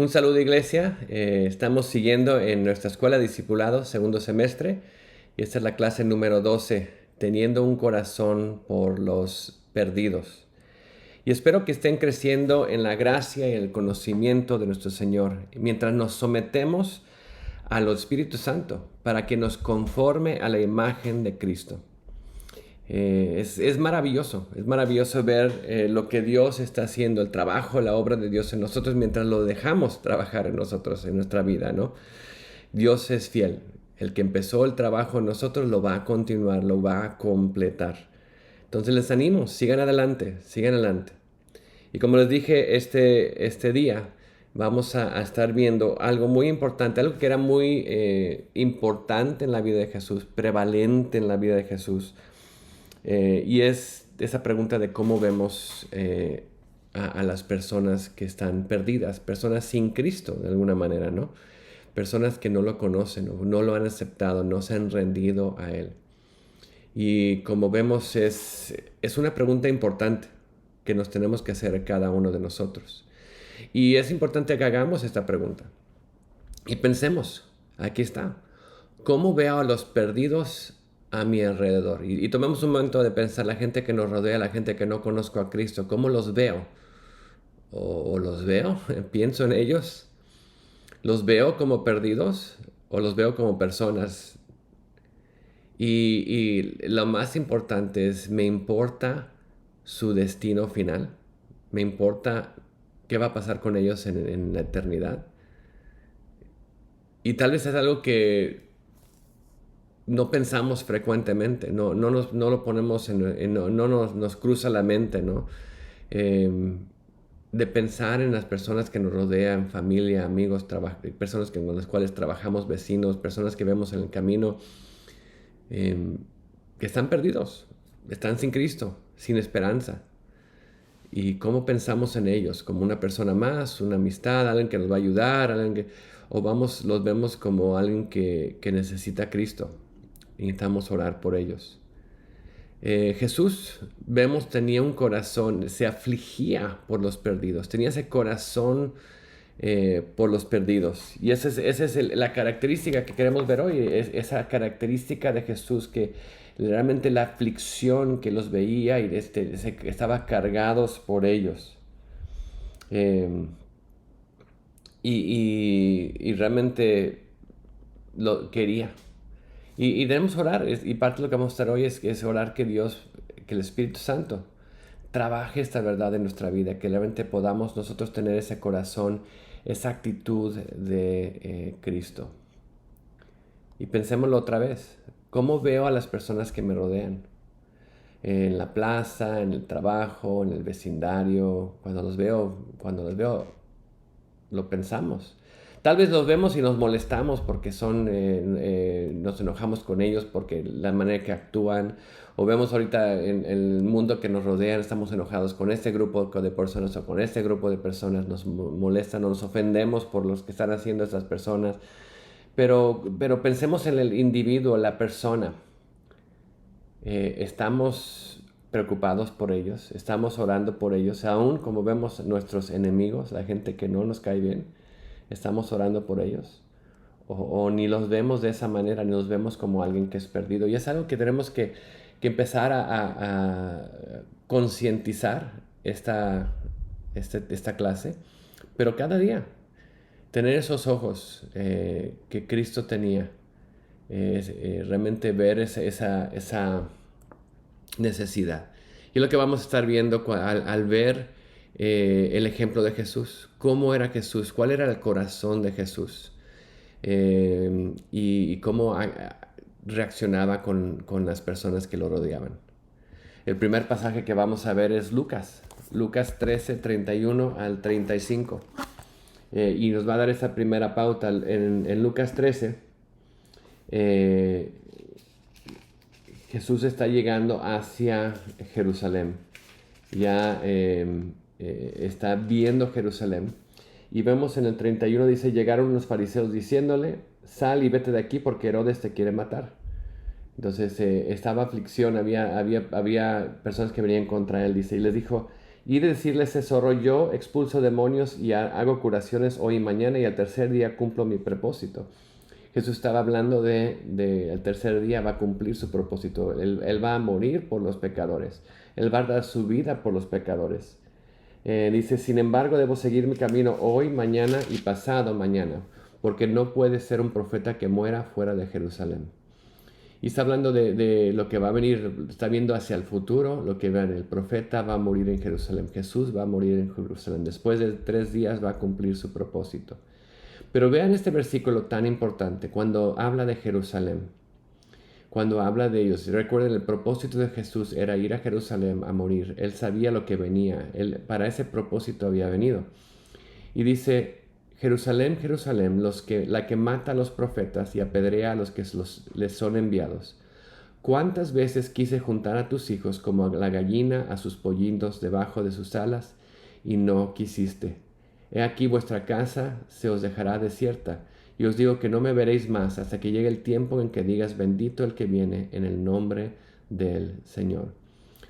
Un saludo, iglesia. Estamos siguiendo en nuestra escuela de discipulado, segundo semestre, y esta es la clase número 12, teniendo un corazón por los perdidos. Y espero que estén creciendo en la gracia y el conocimiento de nuestro Señor, mientras nos sometemos al Espíritu Santo, para que nos conforme a la imagen de Cristo. Es maravilloso ver lo que Dios está haciendo, el trabajo, la obra de Dios en nosotros mientras lo dejamos trabajar en nosotros, en nuestra vida, ¿no? Dios es fiel. El que empezó el trabajo en nosotros lo va a continuar, lo va a completar. Entonces les animo, sigan adelante, sigan adelante. Y como les dije este día, vamos a estar viendo algo muy importante, algo que era muy importante en la vida de Jesús, prevalente en la vida de Jesús. Y es esa pregunta de cómo vemos a las personas que están perdidas, personas sin Cristo de alguna manera, ¿no? Personas que no lo conocen, no lo han aceptado, no se han rendido a Él. Y como vemos es una pregunta importante que nos tenemos que hacer cada uno de nosotros. Y es importante que hagamos esta pregunta. Y pensemos, aquí está, ¿cómo veo a los perdidos a mi alrededor? Y tomemos un momento de pensar la gente que nos rodea, la gente que no conozco a Cristo, ¿cómo los veo? ¿O los veo? ¿Pienso en ellos? ¿Los veo como perdidos o los veo como personas? Y lo más importante es, ¿me importa su destino final? ¿Me importa qué va a pasar con ellos en la eternidad? Y tal vez es algo que no pensamos frecuentemente, no lo ponemos no nos cruza la mente, ¿no? Eh, de pensar en las personas que nos rodean, familia, amigos, personas con las cuales trabajamos, vecinos, personas que vemos en el camino, que están perdidos, están sin Cristo, sin esperanza. Y cómo pensamos en ellos, como una persona más, una amistad, alguien que nos va a ayudar, o los vemos como alguien que necesita a Cristo y necesitamos orar por ellos. Jesús, vemos, tenía un corazón, se afligía por los perdidos, tenía ese corazón por los perdidos. Y esa es la característica que queremos ver hoy, esa característica de Jesús que realmente la aflicción que los veía y estaba cargados por ellos. Eh, y realmente lo quería. Y debemos orar, y parte de lo que vamos a hacer hoy es orar que Dios, que el Espíritu Santo trabaje esta verdad en nuestra vida, que realmente podamos nosotros tener ese corazón, esa actitud de Cristo. Y pensémoslo otra vez, ¿cómo veo a las personas que me rodean? En la plaza, en el trabajo, en el vecindario, cuando los veo, lo pensamos. Tal vez los vemos y nos molestamos porque nos enojamos con ellos porque la manera que actúan, o vemos ahorita en el mundo que nos rodea, estamos enojados con este grupo de personas o con este grupo de personas, nos molestan o nos ofendemos por los que están haciendo estas personas, pero pensemos en el individuo, la persona. Estamos preocupados por ellos, estamos orando por ellos, aún como vemos nuestros enemigos, la gente que no nos cae bien, estamos orando por ellos. O ni los vemos de esa manera, ni los vemos como alguien que es perdido. Y es algo que tenemos que empezar a concientizar esta clase, pero cada día tener esos ojos que Cristo tenía, realmente ver esa necesidad. Y lo que vamos a estar viendo al ver el ejemplo de Jesús, cómo era Jesús, cuál era el corazón de Jesús, y cómo reaccionaba con las personas que lo rodeaban. El primer pasaje que vamos a ver es Lucas 13, 31 al 35. Y nos va a dar esa primera pauta en Lucas 13. Jesús está llegando hacia Jerusalén. Ya está viendo Jerusalén. Y vemos en el 31, dice, llegaron unos fariseos diciéndole, sal y vete de aquí porque Herodes te quiere matar. Entonces estaba aflicción, había personas que venían contra él, dice, y les dijo, Ir y decirle a ese zorro, yo expulso demonios y hago curaciones hoy y mañana y al tercer día cumplo mi propósito. Jesús estaba hablando de el tercer día va a cumplir su propósito. Él va a morir por los pecadores. Él va a dar su vida por los pecadores. Dice, sin embargo, debo seguir mi camino hoy, mañana y pasado mañana, porque no puede ser un profeta que muera fuera de Jerusalén. Y está hablando de lo que va a venir, está viendo hacia el futuro, lo que vean, el profeta va a morir en Jerusalén, Jesús va a morir en Jerusalén, después de 3 días va a cumplir su propósito. Pero vean este versículo tan importante, cuando habla de Jerusalén, cuando habla de ellos. Recuerden, el propósito de Jesús era ir a Jerusalén a morir. Él sabía lo que venía, para ese propósito había venido. Y dice, Jerusalén, Jerusalén, la que mata a los profetas y apedrea a los que les son enviados. ¿Cuántas veces quise juntar a tus hijos como la gallina a sus pollitos debajo de sus alas y no quisiste? He aquí vuestra casa se os dejará desierta, y os digo que no me veréis más hasta que llegue el tiempo en que digas bendito el que viene en el nombre del Señor.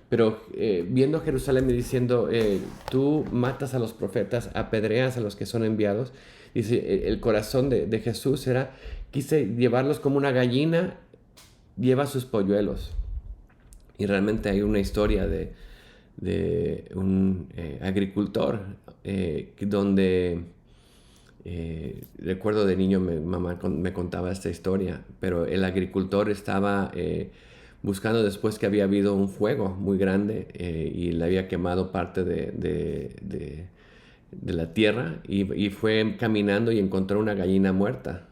Pero viendo Jerusalén y diciendo, tú matas a los profetas, apedreas a los que son enviados, dice, el corazón de Jesús era, quise llevarlos como una gallina lleva sus polluelos. Y realmente hay una historia de un agricultor donde recuerdo de niño mamá me contaba esta historia, pero el agricultor estaba buscando después que había habido un fuego muy grande y le había quemado parte de la tierra y fue caminando y encontró una gallina muerta.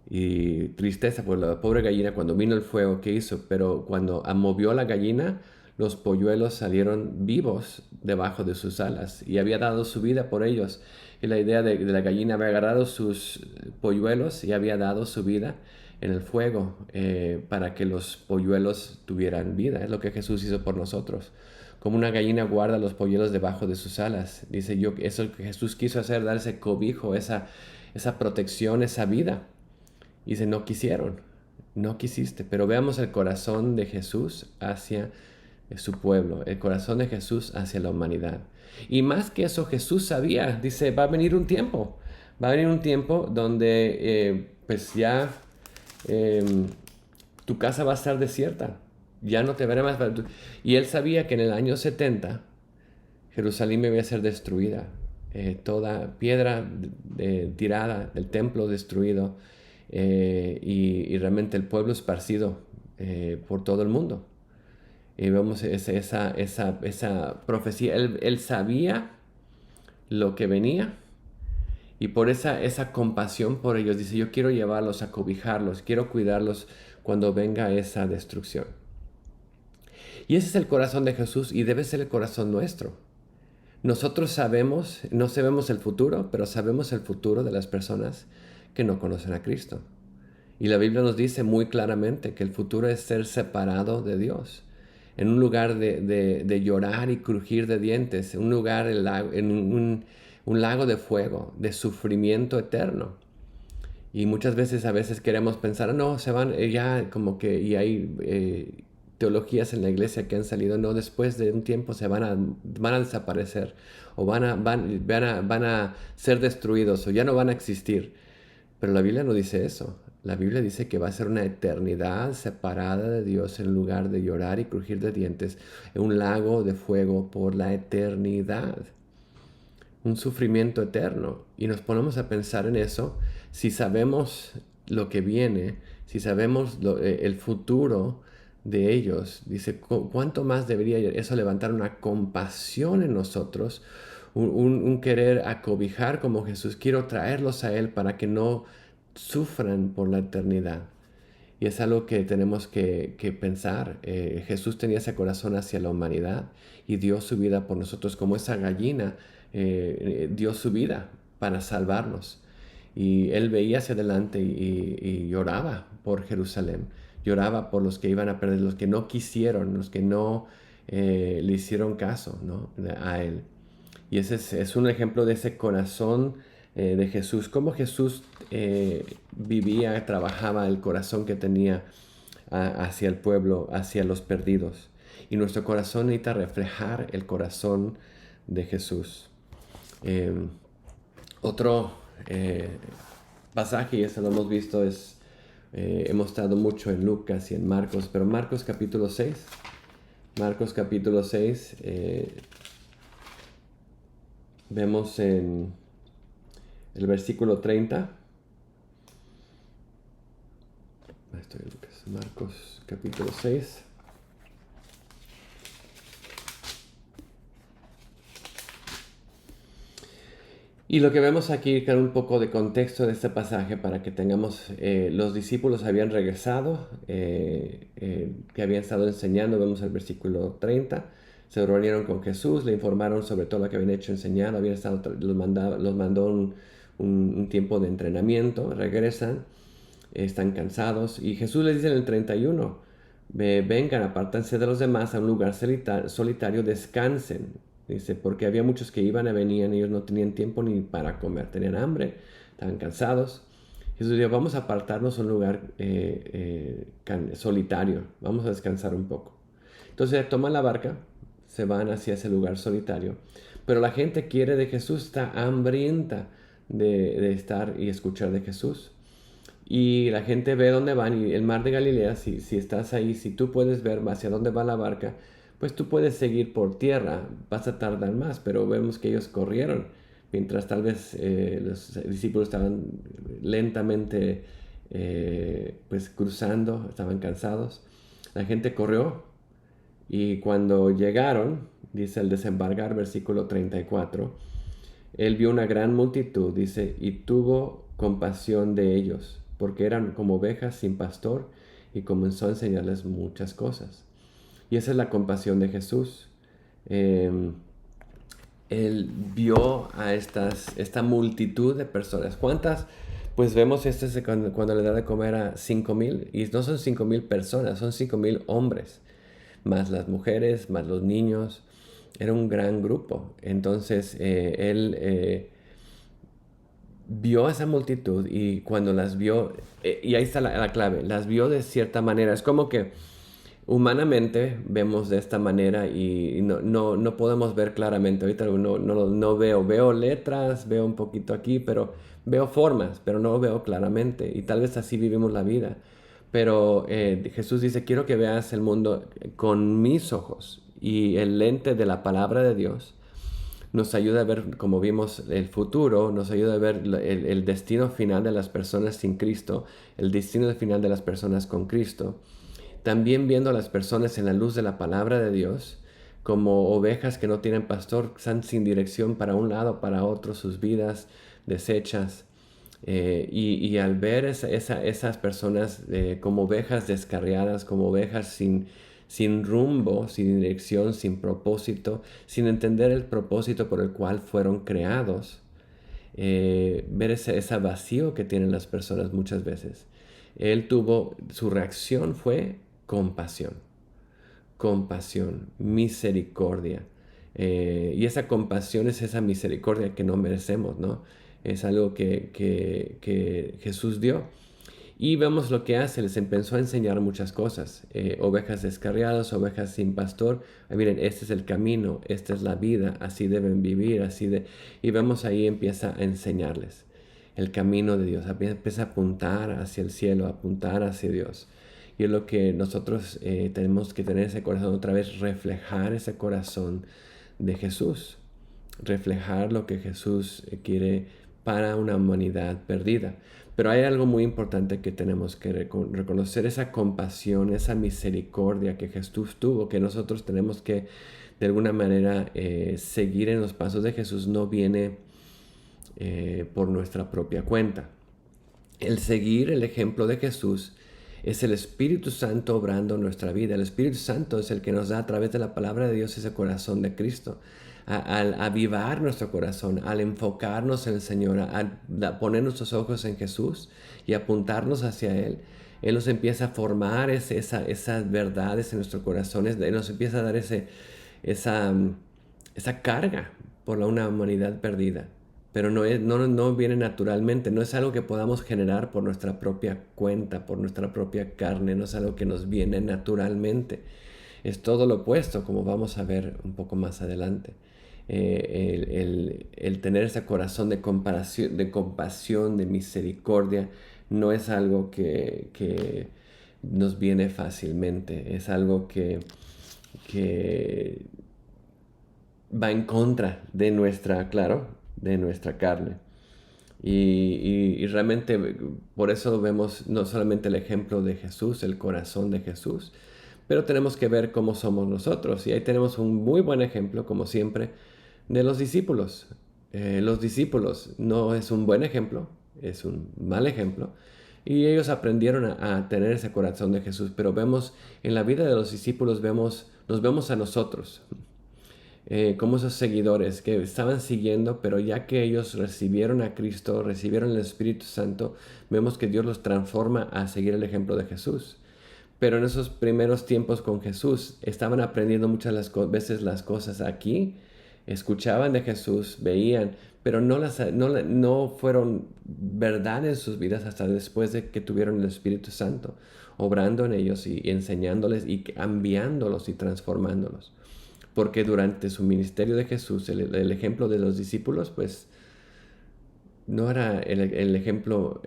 Y tristeza por la pobre gallina cuando vino el fuego, ¿qué hizo? Pero cuando movió la gallina, los polluelos salieron vivos debajo de sus alas y había dado su vida por ellos. Y la idea de la gallina había agarrado sus polluelos y había dado su vida en el fuego para que los polluelos tuvieran vida. Es lo que Jesús hizo por nosotros. Como una gallina guarda los polluelos debajo de sus alas. Dice yo, eso es lo que Jesús quiso hacer, dar ese cobijo, esa protección, esa vida. Y dice, no quisieron, no quisiste. Pero veamos el corazón de Jesús hacia su pueblo, el corazón de Jesús hacia la humanidad. Y más que eso, Jesús sabía, dice, va a venir un tiempo donde pues ya tu casa va a estar desierta, ya no te veré más. Y él sabía que en el año 70 Jerusalén iba a ser destruida, toda piedra tirada, el templo destruido, y realmente el pueblo esparcido por todo el mundo. Y vemos esa profecía. Él sabía lo que venía y por esa compasión por ellos dice, yo quiero llevarlos, a cobijarlos, quiero cuidarlos cuando venga esa destrucción. Y ese es el corazón de Jesús y debe ser el corazón nuestro. Nosotros sabemos, no sabemos el futuro, pero sabemos el futuro de las personas que no conocen a Cristo. Y la Biblia nos dice muy claramente que el futuro es ser separado de Dios, en un lugar de llorar y crujir de dientes, en un lugar, en un lago de fuego, de sufrimiento eterno. Y muchas veces, a veces queremos pensar, no, se van ya como que, y hay teologías en la iglesia que han salido, no, después de un tiempo van a desaparecer, o van a ser destruidos, o ya no van a existir. Pero la Biblia no dice eso. La Biblia dice que va a ser una eternidad separada de Dios en lugar de llorar y crujir de dientes, en un lago de fuego por la eternidad. Un sufrimiento eterno. Y nos ponemos a pensar en eso. Si sabemos lo que viene, si sabemos el futuro de ellos, dice, ¿cuánto más debería eso levantar una compasión en nosotros? Un querer acobijar como Jesús. Quiero traerlos a Él para que no sufran por la eternidad. Y es algo que tenemos que pensar. Jesús tenía ese corazón hacia la humanidad y dio su vida por nosotros, como esa gallina dio su vida para salvarnos. Y él veía hacia adelante y lloraba por Jerusalén, lloraba por los que iban a perder, los que no quisieron, los que no le hicieron caso, ¿no?, a él. Y ese es un ejemplo de ese corazón de Jesús, cómo Jesús vivía, trabajaba el corazón que tenía hacia el pueblo, hacia los perdidos. Y nuestro corazón necesita reflejar el corazón de Jesús. Otro pasaje, y eso lo hemos visto, hemos estado mucho en Lucas y en Marcos, pero Marcos capítulo 6, vemos en el versículo 30. Estoy en Lucas, Marcos capítulo 6. Y lo que vemos aquí, con un poco de contexto de este pasaje para que tengamos, los discípulos habían regresado, que habían estado enseñando, vemos el versículo 30, se reunieron con Jesús, le informaron sobre todo lo que habían hecho enseñando, los mandó un tiempo de entrenamiento, regresan, están cansados, y Jesús les dice en el 31, vengan, apártense de los demás a un lugar solitario, descansen. Dice, porque había muchos que iban y venían, ellos no tenían tiempo ni para comer, tenían hambre, estaban cansados. Jesús dijo, vamos a apartarnos a un lugar solitario, vamos a descansar un poco. Entonces toman la barca, se van hacia ese lugar solitario, pero la gente quiere de Jesús, está hambrienta de estar y escuchar de Jesús. Y la gente ve dónde van, y el mar de Galilea, si estás ahí, si tú puedes ver hacia dónde va la barca, pues tú puedes seguir por tierra, vas a tardar más, pero vemos que ellos corrieron, mientras tal vez los discípulos estaban lentamente pues cruzando, estaban cansados. La gente corrió, y cuando llegaron, dice el desembarcar, versículo 34, él vio una gran multitud, dice, y tuvo compasión de ellos, porque eran como ovejas sin pastor, y comenzó a enseñarles muchas cosas. Y esa es la compasión de Jesús. Él vio a esta multitud de personas. ¿Cuántas? Pues vemos cuando le da de comer a 5,000, y no son 5,000 personas, son 5,000 hombres, más las mujeres, más los niños. Era un gran grupo. Entonces él vio a esa multitud, y cuando las vio, y ahí está la clave, las vio de cierta manera. Es como que humanamente vemos de esta manera y no podemos ver claramente. Ahorita no veo letras, veo un poquito aquí, pero veo formas, pero no veo claramente. Y tal vez así vivimos la vida. Pero Jesús dice, quiero que veas el mundo con mis ojos. Y el lente de la palabra de Dios nos ayuda a ver, como vimos, el futuro, nos ayuda a ver el destino final de las personas sin Cristo, el destino final de las personas con Cristo. También viendo a las personas en la luz de la palabra de Dios, como ovejas que no tienen pastor, están sin dirección para un lado, para otro, sus vidas deshechas. Y al ver esas personas como ovejas descarriadas, como ovejas sin rumbo, sin dirección, sin propósito, sin entender el propósito por el cual fueron creados, ver ese vacío que tienen las personas muchas veces. Su reacción fue compasión, misericordia. Y esa compasión es esa misericordia que no merecemos, ¿no? Es algo que Jesús dio. Y vemos lo que hace, les empezó a enseñar muchas cosas. Ovejas descarriadas, ovejas sin pastor. Miren, este es el camino, esta es la vida, así deben vivir, Y vemos ahí empieza a enseñarles el camino de Dios, empieza a apuntar hacia el cielo, a apuntar hacia Dios. Y es lo que nosotros tenemos que tener ese corazón otra vez, reflejar ese corazón de Jesús, reflejar lo que Jesús quiere para una humanidad perdida. Pero hay algo muy importante que tenemos que reconocer, esa compasión, esa misericordia que Jesús tuvo, que nosotros tenemos que de alguna manera seguir en los pasos de Jesús, no viene por nuestra propia cuenta. El seguir el ejemplo de Jesús es el Espíritu Santo obrando en nuestra vida. El Espíritu Santo es el que nos da a través de la palabra de Dios ese corazón de Cristo. Al avivar nuestro corazón, al enfocarnos en el Señor, al poner nuestros ojos en Jesús y apuntarnos hacia Él, Él nos empieza a formar esas verdades en nuestros corazones. Él nos empieza a dar esa carga por una humanidad perdida. Pero no viene naturalmente, no es algo que podamos generar por nuestra propia cuenta, por nuestra propia carne, no es algo que nos viene naturalmente. es todo lo opuesto, como vamos a ver un poco más adelante. El tener ese corazón de compasión, de misericordia, no es algo que nos viene fácilmente, es algo que va en contra de nuestra, claro, de nuestra carne. Y realmente por eso vemos no solamente el ejemplo de Jesús, el corazón de Jesús, pero tenemos que ver cómo somos nosotros. Y ahí tenemos un muy buen ejemplo, como siempre, de los discípulos. Los discípulos no es un buen ejemplo, es un mal ejemplo. Y ellos aprendieron a tener ese corazón de Jesús, pero vemos en la vida de los discípulos, nos vemos a nosotros como esos seguidores que estaban siguiendo, pero ya que ellos recibieron a Cristo, recibieron el Espíritu Santo, vemos que Dios los transforma a seguir el ejemplo de Jesús. Pero en esos primeros tiempos con Jesús estaban aprendiendo muchas veces las cosas aquí, escuchaban de Jesús, veían, pero no fueron verdad en sus vidas hasta después de que tuvieron el Espíritu Santo, obrando en ellos y enseñándoles y cambiándolos y transformándolos. Porque durante su ministerio de Jesús, el ejemplo de los discípulos, pues no era el ejemplo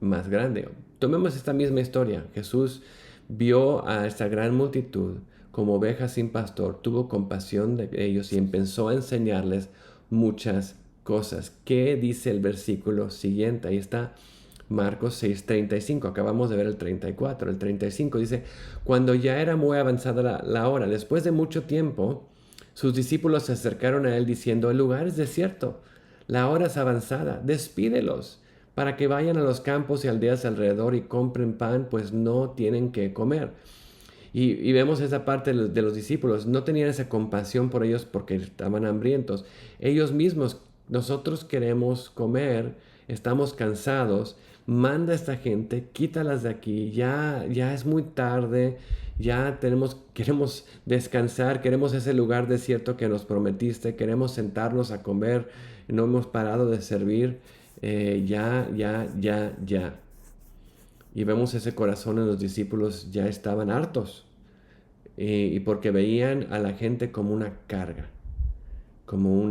más grande. Tomemos esta misma historia. Jesús vio a esta gran multitud como ovejas sin pastor, tuvo compasión de ellos y empezó a enseñarles muchas cosas. ¿Qué dice el versículo siguiente? Ahí está Marcos 6:35. Acabamos de ver el 34. El 35 dice, cuando ya era muy avanzada la hora, después de mucho tiempo, sus discípulos se acercaron a él diciendo, el lugar es desierto, la hora es avanzada, despídelos para que vayan a los campos y aldeas alrededor y compren pan, pues no tienen que comer. Y vemos esa parte de los discípulos, no tenían esa compasión por ellos porque estaban hambrientos. Ellos mismos, nosotros queremos comer, estamos cansados, manda a esta gente, quítalas de aquí, ya es muy tarde, queremos descansar, queremos ese lugar desierto que nos prometiste, queremos sentarnos a comer, no hemos parado de servir, ya. Y vemos ese corazón en los discípulos, ya estaban hartos. Y porque veían a la gente como una carga, como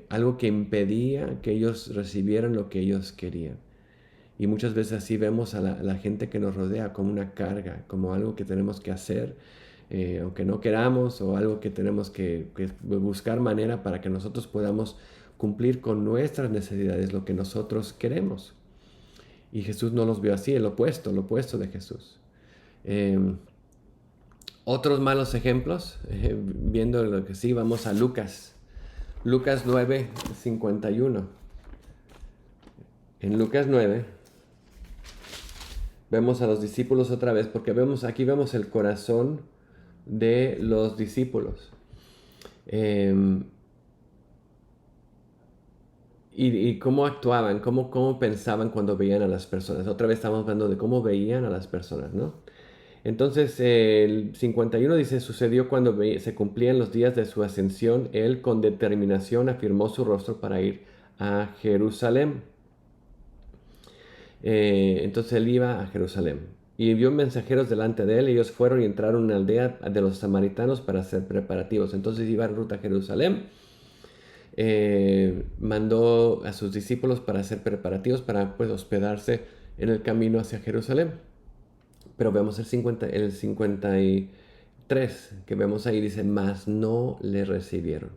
algo que impedía que ellos recibieran lo que ellos querían. Y muchas veces así vemos a la gente que nos rodea como una carga, como algo que tenemos que hacer, aunque no queramos, o algo que tenemos que buscar manera para que nosotros podamos cumplir con nuestras necesidades, lo que nosotros queremos. Y Jesús no los vio así, lo opuesto de Jesús. Otros malos ejemplos, viendo lo que sí, vamos a Lucas. Lucas 9:51. En Lucas 9 vemos a los discípulos otra vez, porque aquí vemos el corazón de los discípulos. Y cómo actuaban, cómo pensaban cuando veían a las personas. Otra vez estamos hablando de cómo veían a las personas, ¿no? Entonces el 51 dice, sucedió cuando se cumplían los días de su ascensión, él con determinación afirmó su rostro para ir a Jerusalén. Entonces él iba a Jerusalén y envió mensajeros delante de él. Ellos fueron y entraron en una aldea de los samaritanos para hacer preparativos. Entonces iba en ruta a Jerusalén. Mandó a sus discípulos para hacer preparativos para pues, hospedarse en el camino hacia Jerusalén. Pero vemos el 53 que vemos ahí, dice, mas no le recibieron,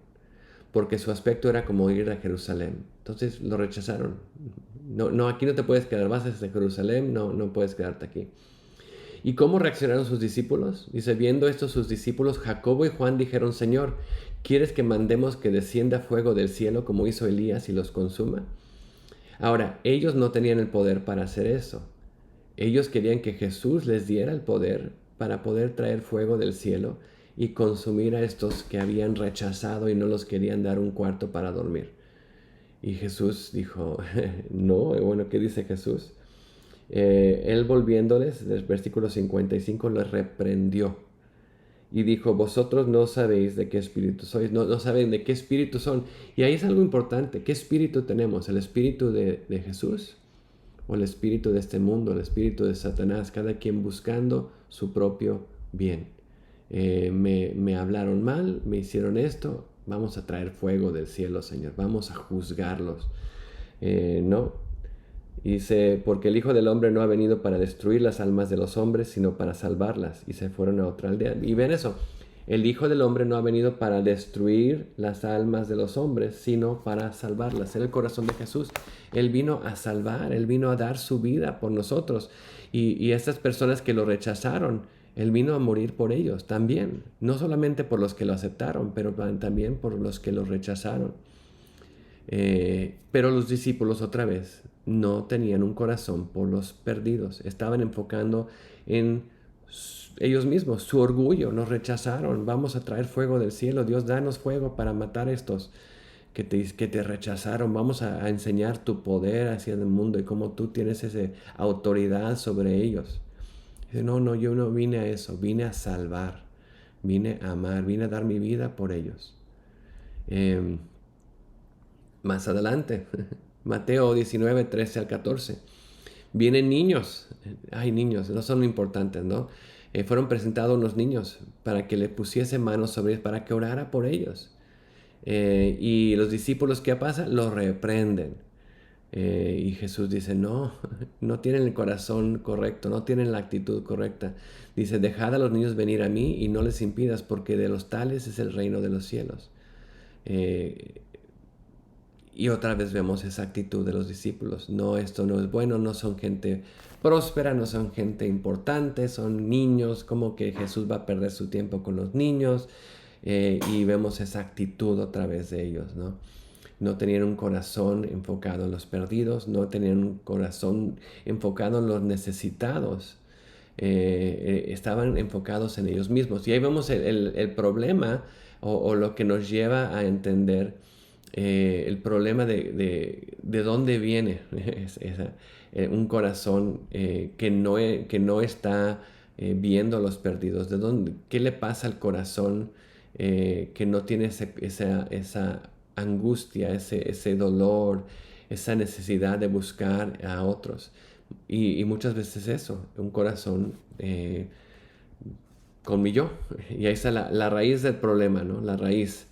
porque su aspecto era como ir a Jerusalén. Entonces lo rechazaron. No, aquí no te puedes quedar, vas a Jerusalén, no puedes quedarte aquí. ¿Y cómo reaccionaron sus discípulos? Dice, viendo esto sus discípulos, Jacobo y Juan dijeron, Señor, ¿quieres que mandemos que descienda fuego del cielo como hizo Elías y los consuma? Ahora, ellos no tenían el poder para hacer eso. Ellos querían que Jesús les diera el poder para poder traer fuego del cielo y consumir a estos que habían rechazado y no los querían dar un cuarto para dormir. Y Jesús dijo, no, bueno, ¿qué dice Jesús? Él volviéndoles, del versículo 55, les reprendió y dijo, vosotros no sabéis de qué espíritu sois, no saben de qué espíritu son. Y ahí es algo importante, ¿qué espíritu tenemos? ¿El espíritu de Jesús? ¿O el espíritu de este mundo, el espíritu de Satanás? Cada quien buscando su propio bien. me hablaron mal, me hicieron esto, vamos a traer fuego del cielo, Señor, vamos a juzgarlos, ¿no? Y dice, porque el Hijo del Hombre no ha venido para destruir las almas de los hombres, sino para salvarlas. Y se fueron a otra aldea. Y ven eso, el Hijo del Hombre no ha venido para destruir las almas de los hombres, sino para salvarlas. Era el corazón de Jesús. Él vino a salvar, Él vino a dar su vida por nosotros. Y estas personas que lo rechazaron, Él vino a morir por ellos también. No solamente por los que lo aceptaron, pero también por los que lo rechazaron. Pero los discípulos otra vez no tenían un corazón por los perdidos. Estaban enfocando en ellos mismos, su orgullo. Nos rechazaron. Vamos a traer fuego del cielo. Dios, danos fuego para matar a estos que te rechazaron. Vamos a enseñar tu poder hacia el mundo y cómo tú tienes esa autoridad sobre ellos. Dice, no, yo no vine a eso. Vine a salvar. Vine a amar. Vine a dar mi vida por ellos. Más adelante, Mateo 19, 13 al 14. Vienen niños, hay niños, no son importantes, ¿no? Fueron presentados unos niños para que le pusiese manos sobre ellos, para que orara por ellos. Y los discípulos, ¿qué pasa? Los reprenden. Y Jesús dice, no, no tienen el corazón correcto, no tienen la actitud correcta. Dice, dejad a los niños venir a mí y no les impidas, porque de los tales es el reino de los cielos. Y otra vez vemos esa actitud de los discípulos. No, esto no es bueno, no son gente próspera, no son gente importante, son niños, como que Jesús va a perder su tiempo con los niños. Y vemos esa actitud otra vez de ellos, ¿no? No tenían un corazón enfocado en los perdidos, no tenían un corazón enfocado en los necesitados. Estaban enfocados en ellos mismos. Y ahí vemos el problema o lo que nos lleva a entender el problema de dónde viene un corazón que no está viendo a los perdidos. ¿Qué le pasa al corazón que no tiene esa angustia, ese dolor, esa necesidad de buscar a otros? Y muchas veces eso, un corazón con mi yo. Y ahí está la raíz del problema, ¿no? La raíz.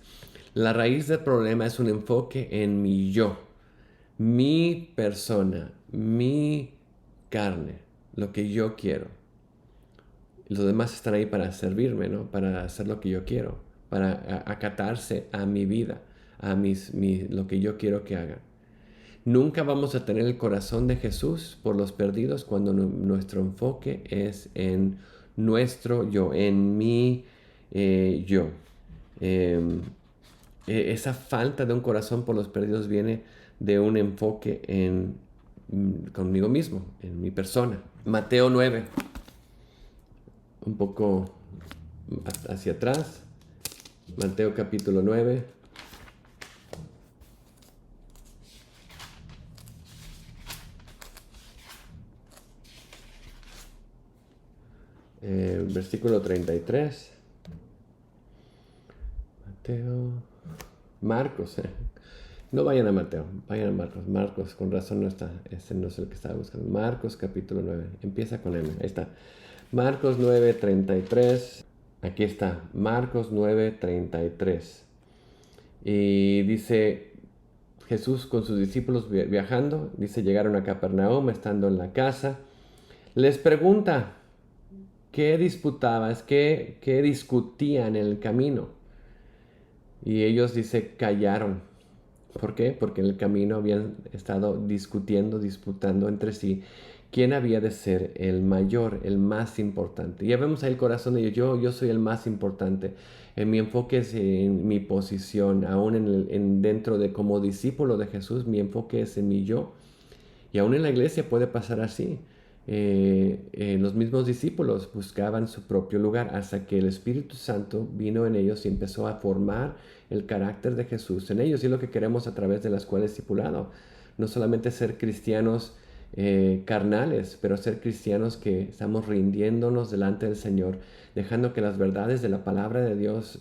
La raíz del problema es un enfoque en mi yo, mi persona, mi carne, lo que yo quiero. Los demás están ahí para servirme, ¿no? Para hacer lo que yo quiero, para acatarse a mi vida, a lo que yo quiero que hagan. Nunca vamos a tener el corazón de Jesús por los perdidos cuando nuestro enfoque es en nuestro yo, en mi yo. Esa falta de un corazón por los perdidos viene de un enfoque conmigo mismo, en mi persona. Mateo 9, un poco hacia atrás. Mateo capítulo 9. Versículo 33. Mateo. Marcos. No vayan a Mateo, vayan a Marcos. Marcos, con razón no está. Ese no es el que estaba buscando. Marcos capítulo 9. Empieza con M. Ahí está. Marcos 9, 33. Aquí está. Marcos 9, 33. Y dice, Jesús con sus discípulos viajando, dice, llegaron a Capernaum, estando en la casa. Les pregunta, ¿qué disputabas? ¿Qué discutían en el camino? Y ellos, dice, callaron. ¿Por qué? Porque en el camino habían estado disputando entre sí quién había de ser el mayor, el más importante. Ya vemos ahí el corazón de ellos. Yo soy el más importante. Mi enfoque es en mi posición, aún dentro de como discípulo de Jesús, mi enfoque es en mi yo. Y aún en la iglesia puede pasar así. Los mismos discípulos buscaban su propio lugar hasta que el Espíritu Santo vino en ellos y empezó a formar el carácter de Jesús en ellos. Y es lo que queremos a través de la escuela discipulado. No solamente ser cristianos carnales, pero ser cristianos que estamos rindiéndonos delante del Señor, dejando que las verdades de la palabra de Dios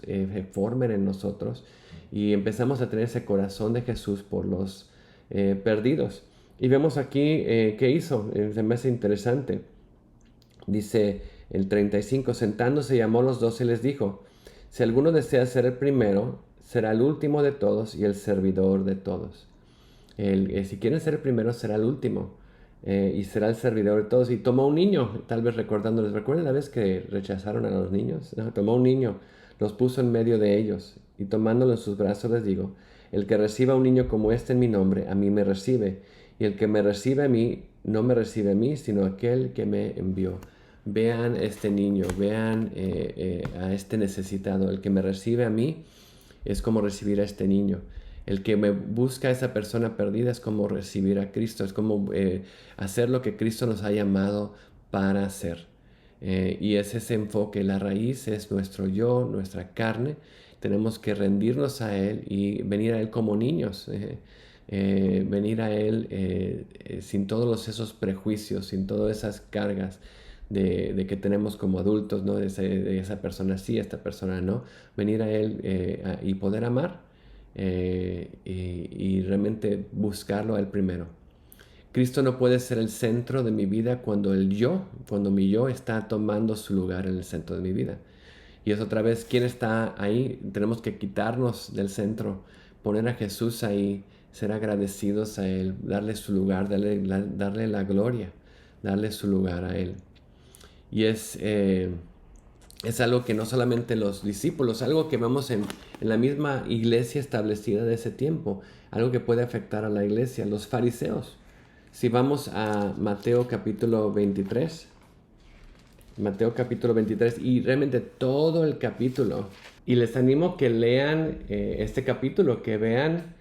formen en nosotros y empezamos a tener ese corazón de Jesús por los perdidos. Y vemos aquí qué hizo, se me hace interesante. Dice, El 35, sentándose llamó a los 12 y les dijo, si alguno desea ser el primero, será el último de todos y el servidor de todos. Si quieren ser el primero, será el último y será el servidor de todos. Y tomó un niño, tal vez recordándoles, ¿recuerdan la vez que rechazaron a los niños? No, tomó un niño, los puso en medio de ellos y tomándolo en sus brazos les digo, el que reciba a un niño como este en mi nombre, a mí me recibe. Y el que me recibe a mí, no me recibe a mí, sino aquel que me envió. Vean este niño, vean a este necesitado. El que me recibe a mí es como recibir a este niño. El que me busca a esa persona perdida es como recibir a Cristo, es como hacer lo que Cristo nos ha llamado para hacer. Y es ese enfoque, la raíz es nuestro yo, nuestra carne. Tenemos que rendirnos a Él y venir a Él como niños. Venir a Él sin todos esos prejuicios, sin todas esas cargas de que tenemos como adultos, ¿no? De esa persona sí, esta persona no. Venir a Él y poder amar y realmente buscarlo a Él primero. Cristo no puede ser el centro de mi vida cuando mi yo está tomando su lugar en el centro de mi vida. Y es otra vez, ¿quién está ahí? Tenemos que quitarnos del centro, poner a Jesús ahí, ser agradecidos a Él, darle su lugar, darle la gloria, darle su lugar a Él. Y es algo que no solamente los discípulos, algo que vemos en la misma iglesia establecida de ese tiempo, algo que puede afectar a la iglesia, los fariseos. Si vamos a Mateo capítulo 23, Mateo capítulo 23 y realmente todo el capítulo. Y les animo que lean este capítulo, que vean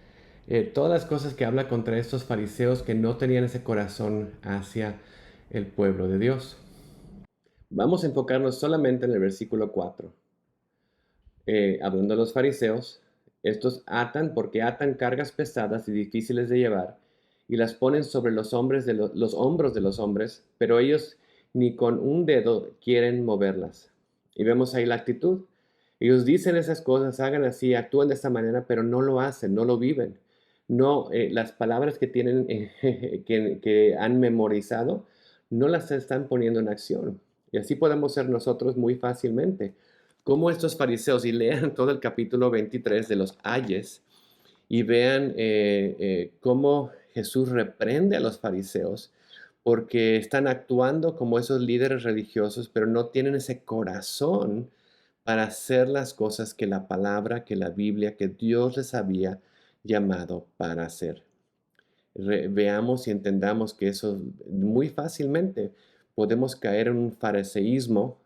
todas las cosas que habla contra estos fariseos que no tenían ese corazón hacia el pueblo de Dios. Vamos a enfocarnos solamente en el versículo 4. Hablando de los fariseos, estos atan porque atan cargas pesadas y difíciles de llevar y las ponen sobre los hombros de los hombres, pero ellos ni con un dedo quieren moverlas. Y vemos ahí la actitud. Ellos dicen esas cosas, hagan así, actúan de esta manera, pero no lo hacen, no lo viven. No, las palabras que tienen, que han memorizado, no las están poniendo en acción. Y así podemos ser nosotros muy fácilmente como estos fariseos, y lean todo el capítulo 23 de los ayes, y vean cómo Jesús reprende a los fariseos porque están actuando como esos líderes religiosos, pero no tienen ese corazón para hacer las cosas que la palabra, que la Biblia, que Dios les había llamado para hacer. Veamos y entendamos que eso muy fácilmente podemos caer en un fariseísmo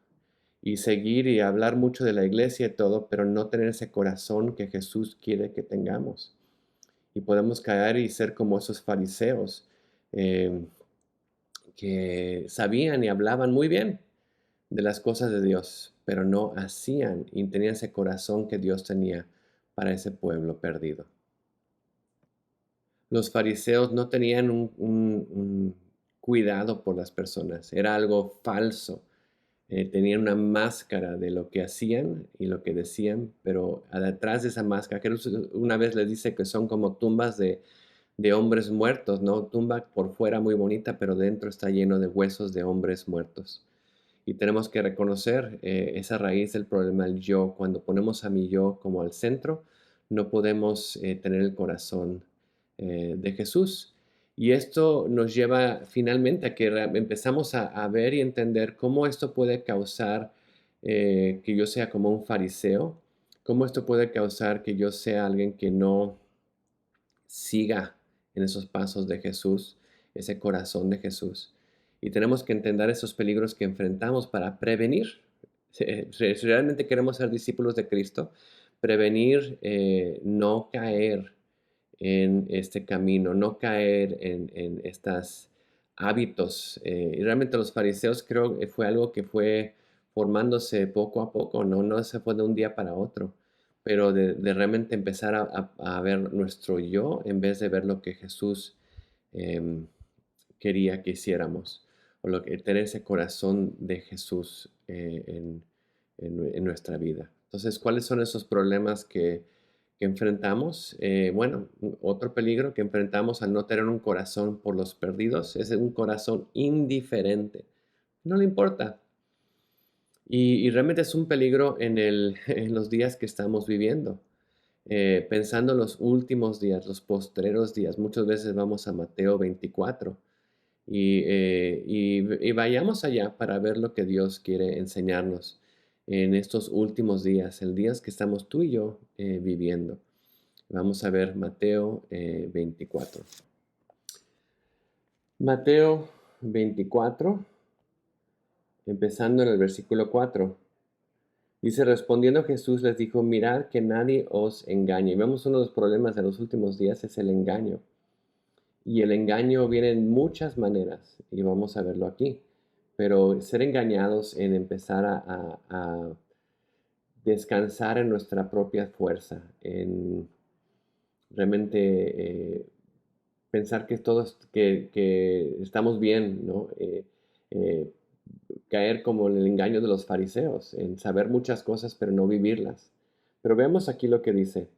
y seguir y hablar mucho de la iglesia y todo, pero no tener ese corazón que Jesús quiere que tengamos. Y podemos caer y ser como esos fariseos eh, que sabían y hablaban muy bien de las cosas de Dios, pero no hacían y tenían ese corazón que Dios tenía para ese pueblo perdido. Los fariseos no tenían un cuidado por las personas, era algo falso. Tenían una máscara de lo que hacían y lo que decían, pero detrás de esa máscara, que una vez les dice que son como tumbas de hombres muertos, ¿no? Tumba por fuera muy bonita, pero dentro está lleno de huesos de hombres muertos. Y tenemos que reconocer esa raíz del problema del yo. Cuando ponemos a mi yo como al centro, no podemos tener el corazón de Jesús. Y esto nos lleva finalmente a que empezamos a ver y entender cómo esto puede causar que yo sea como un fariseo, cómo esto puede causar que yo sea alguien que no siga en esos pasos de Jesús, ese corazón de Jesús. Y tenemos que entender esos peligros que enfrentamos para prevenir. Si realmente queremos ser discípulos de Cristo, prevenir no caer en este camino, no caer en estos hábitos. Y realmente los fariseos creo que fue algo que fue formándose poco a poco, no, no se fue de un día para otro, pero de realmente empezar a ver nuestro yo en vez de ver lo que Jesús em, quería que hiciéramos, o lo que tener ese corazón de Jesús en nuestra vida. Entonces, ¿cuáles son esos problemas que enfrentamos? Bueno, otro peligro que enfrentamos al no tener un corazón por los perdidos es un corazón indiferente. No le importa. Y realmente es un peligro en los días que estamos viviendo. Pensando en los últimos días, los postreros días. Muchas veces vamos a Mateo 24 y vayamos allá para ver lo que Dios quiere enseñarnos en estos últimos días, el días que estamos tú y yo viviendo. Vamos a ver Mateo 24. Mateo 24, empezando en el versículo 4. Dice, respondiendo Jesús les dijo, mirad que nadie os engañe. Y vemos uno de los problemas de los últimos días es el engaño. Y el engaño viene en muchas maneras, y vamos a verlo aquí. Pero ser engañados en empezar a descansar en nuestra propia fuerza, en realmente pensar que todos, que estamos bien, ¿no? Eh, Caer como en el engaño de los fariseos, en saber muchas cosas pero no vivirlas. Pero veamos aquí lo que dice.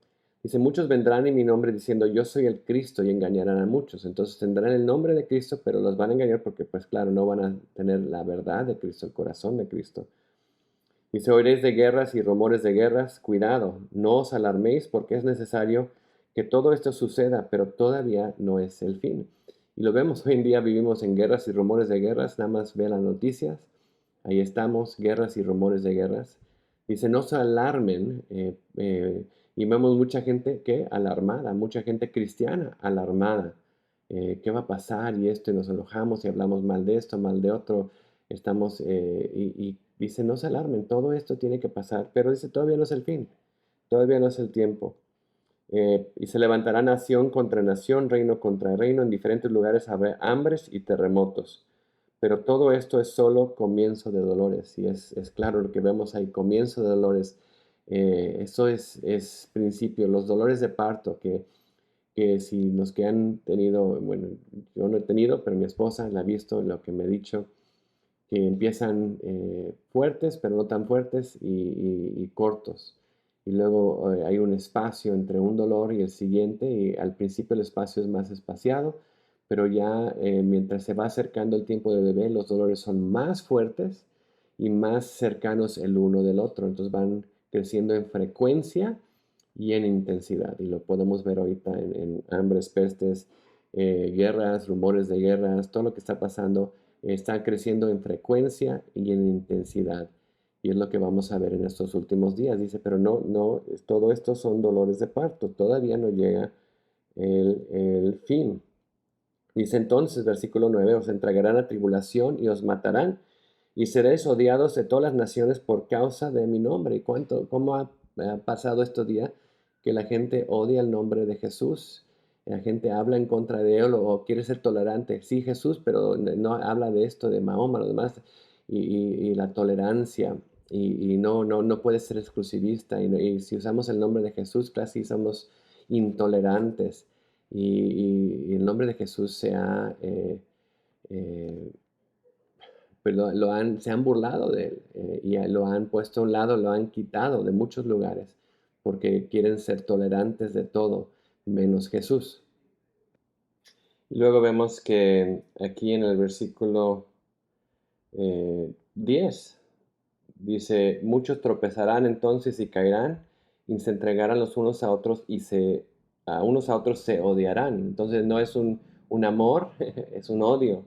Dice, muchos vendrán en mi nombre diciendo, yo soy el Cristo y engañarán a muchos. Entonces tendrán el nombre de Cristo, pero los van a engañar porque, pues claro, no van a tener la verdad de Cristo, el corazón de Cristo. Dice, oiréis de guerras y rumores de guerras, cuidado, no os alarméis porque es necesario que todo esto suceda, pero todavía no es el fin. Y lo vemos hoy en día, vivimos en guerras y rumores de guerras, nada más ve las noticias, ahí estamos, guerras y rumores de guerras. Dice, no se alarmen, y vemos mucha gente que alarmada, mucha gente cristiana alarmada. ¿Qué va a pasar? Y esto, y nos enojamos y hablamos mal de esto, mal de otro. Estamos, y dice, no se alarmen, todo esto tiene que pasar, pero dice, todavía no es el fin, todavía no es el tiempo. Y se levantará nación contra nación, reino contra reino, en diferentes lugares habrá hambres y terremotos. Pero todo esto es solo comienzo de dolores, y es claro lo que vemos ahí, comienzo de dolores. Eso es principio, los dolores de parto, que si los que han tenido, bueno, yo no he tenido, pero mi esposa la ha visto, lo que me ha dicho, que empiezan fuertes, pero no tan fuertes y cortos. Y luego hay un espacio entre un dolor y el siguiente, y al principio el espacio es más espaciado, pero ya mientras se va acercando el tiempo de bebé, los dolores son más fuertes y más cercanos el uno del otro. Entonces van creciendo en frecuencia y en intensidad. Y lo podemos ver ahorita en hambres, pestes, guerras, rumores de guerras, todo lo que está pasando está creciendo en frecuencia y en intensidad. Y es lo que vamos a ver en estos últimos días. Dice, pero no, no, todo esto son dolores de parto. Todavía no llega el fin. Dice entonces, versículo 9, os entregarán a tribulación y os matarán y seréis odiados de todas las naciones por causa de mi nombre. ¿Y cómo ha pasado estos días que la gente odia el nombre de Jesús? La gente habla en contra de él o quiere ser tolerante. Sí, Jesús, pero no habla de esto, de Mahoma, lo demás, y la tolerancia. Y no puede ser exclusivista. Y si usamos el nombre de Jesús, casi somos intolerantes. Y el nombre de Jesús eh, pero se han burlado de él y lo han puesto a un lado, lo han quitado de muchos lugares porque quieren ser tolerantes de todo menos Jesús. Y luego vemos que aquí en el versículo 10 dice, muchos tropezarán entonces y caerán y se entregarán los unos a otros y a unos a otros se odiarán. Entonces no es un amor, es un odio.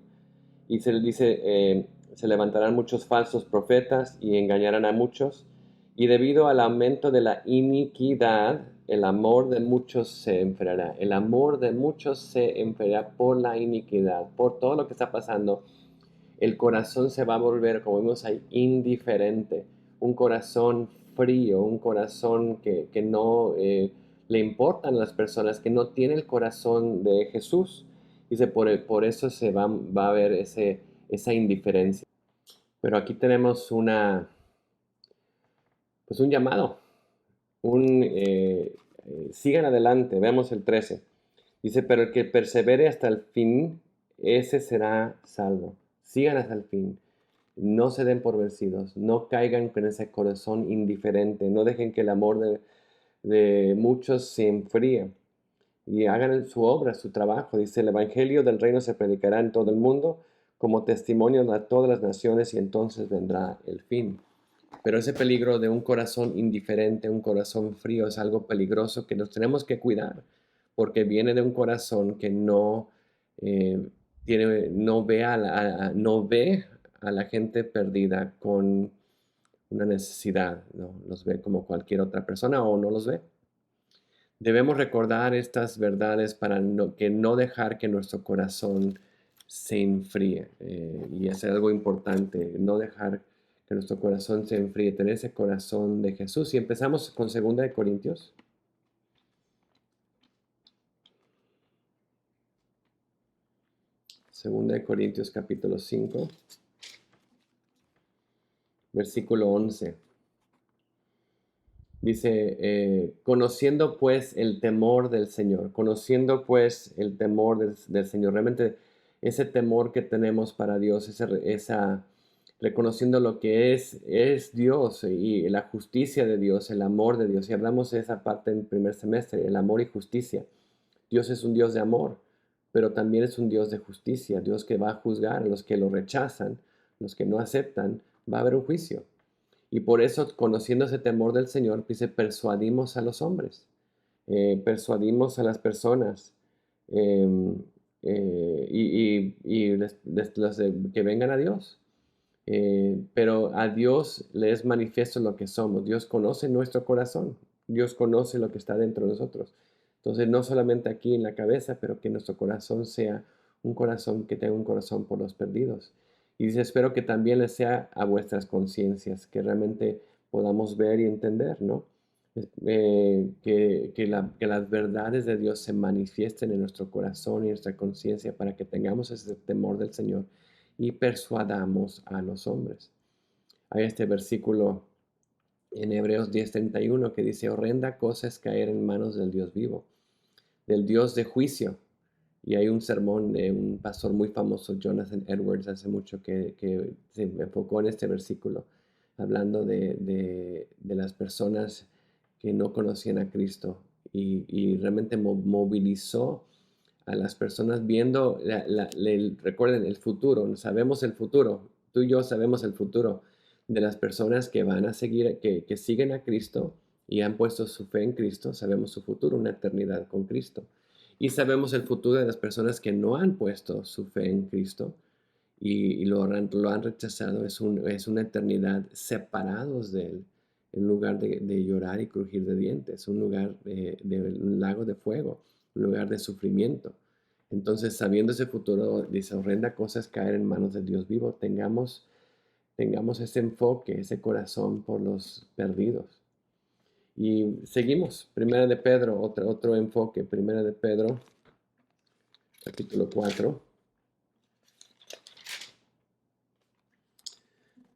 Y se dice, se levantarán muchos falsos profetas y engañarán a muchos. Y debido al aumento de la iniquidad, el amor de muchos se enfriará. El amor de muchos se enfriará por la iniquidad, por todo lo que está pasando. El corazón se va a volver, como vemos ahí, indiferente. Un corazón frío, un corazón que no le importan a las personas, que no tiene el corazón de Jesús. Dice, por eso va a haber esa indiferencia. Pero aquí tenemos pues un llamado, sigan adelante, veamos el 13. Dice, pero el que persevere hasta el fin, ese será salvo. Sigan hasta el fin. No se den por vencidos, no caigan con ese corazón indiferente, no dejen que el amor de muchos se enfríe y hagan su obra, su trabajo. Dice, el Evangelio del Reino se predicará en todo el mundo como testimonio a todas las naciones y entonces vendrá el fin. Pero ese peligro de un corazón indiferente, un corazón frío, es algo peligroso que nos tenemos que cuidar, porque viene de un corazón que no, eh, no ve no ve a la gente perdida con una necesidad, ¿no? Los ve como cualquier otra persona o no los ve. Debemos recordar estas verdades para que no dejar que nuestro corazón se enfríe. Y es algo importante, no dejar que nuestro corazón se enfríe, tener ese corazón de Jesús. Y empezamos con 2 de Corintios. 2 de Corintios capítulo 5, versículo 11. Dice, conociendo pues el temor del Señor, conociendo pues el temor del Señor, realmente ese temor que tenemos para Dios, reconociendo lo que es Dios y la justicia de Dios, el amor de Dios. Y hablamos de esa parte en el primer semestre, el amor y justicia. Dios es un Dios de amor, pero también es un Dios de justicia, Dios que va a juzgar a los que lo rechazan, los que no aceptan, va a haber un juicio. Y por eso, conociendo ese temor del Señor, dice, persuadimos a los hombres, persuadimos a las personas, em, que vengan a Dios. Pero a Dios le es manifiesto lo que somos. Dios conoce nuestro corazón. Dios conoce lo que está dentro de nosotros. Entonces, no solamente aquí en la cabeza, pero que nuestro corazón sea un corazón que tenga un corazón por los perdidos. Y dice, espero que también les sea a vuestras conciencias, que realmente podamos ver y entender, ¿no? Que las verdades de Dios se manifiesten en nuestro corazón y nuestra conciencia para que tengamos ese temor del Señor y persuadamos a los hombres. Hay este versículo en Hebreos 10:31 que dice, horrenda cosa es caer en manos del Dios vivo, del Dios de juicio. Y hay un sermón de un pastor muy famoso, Jonathan Edwards, hace mucho que se enfocó en este versículo, hablando de las personas que no conocían a Cristo y realmente movilizó a las personas viendo, recuerden, el futuro, sabemos el futuro, tú y yo sabemos el futuro de las personas que van a seguir, que siguen a Cristo y han puesto su fe en Cristo, sabemos su futuro, una eternidad con Cristo. Y sabemos el futuro de las personas que no han puesto su fe en Cristo y lo han rechazado, es una eternidad separados de Él, en lugar de llorar y crujir de dientes, un lugar de un lago de fuego, un lugar de sufrimiento. Entonces, sabiendo ese futuro, dice, horrenda cosa es caer en manos del Dios vivo, tengamos ese enfoque, ese corazón por los perdidos. Y seguimos, Primera de Pedro, otro enfoque, Primera de Pedro, capítulo 4.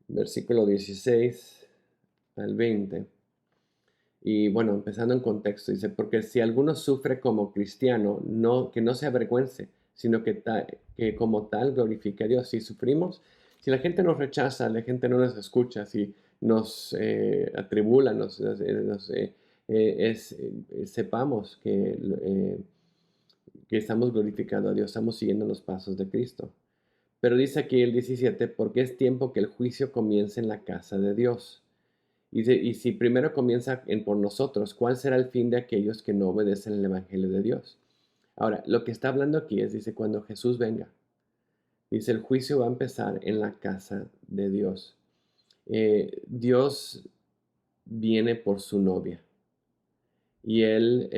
Versículo 16 al 20. Y bueno, empezando en contexto, dice, porque si alguno sufre como cristiano, que no se avergüence, sino que como tal glorifique a Dios. Si sufrimos, si la gente nos rechaza, la gente no nos escucha, si nos atribula, sepamos que estamos glorificando a Dios, estamos siguiendo los pasos de Cristo. Pero dice aquí el 17, porque es tiempo que el juicio comience en la casa de Dios. Y si primero comienza por nosotros, ¿cuál será el fin de aquellos que no obedecen el Evangelio de Dios? Ahora, lo que está hablando aquí dice, cuando Jesús venga, dice, el juicio va a empezar en la casa de Dios. Dios viene por su novia y Él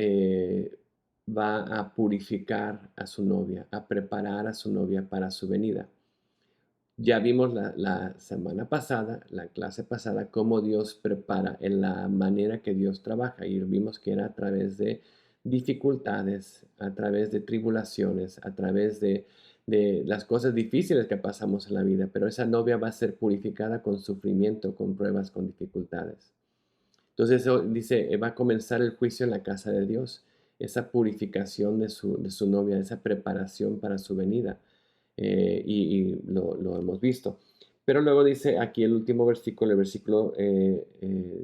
va a purificar a su novia, a preparar a su novia para su venida. Ya vimos la semana pasada, la clase pasada, cómo Dios prepara, en la manera que Dios trabaja. Y vimos que era a través de dificultades, a través de tribulaciones, a través de las cosas difíciles que pasamos en la vida. Pero esa novia va a ser purificada con sufrimiento, con pruebas, con dificultades. Entonces eso dice, va a comenzar el juicio en la casa de Dios. Esa purificación de su novia, esa preparación para su venida. Y lo hemos visto. Pero luego dice aquí el último versículo, el versículo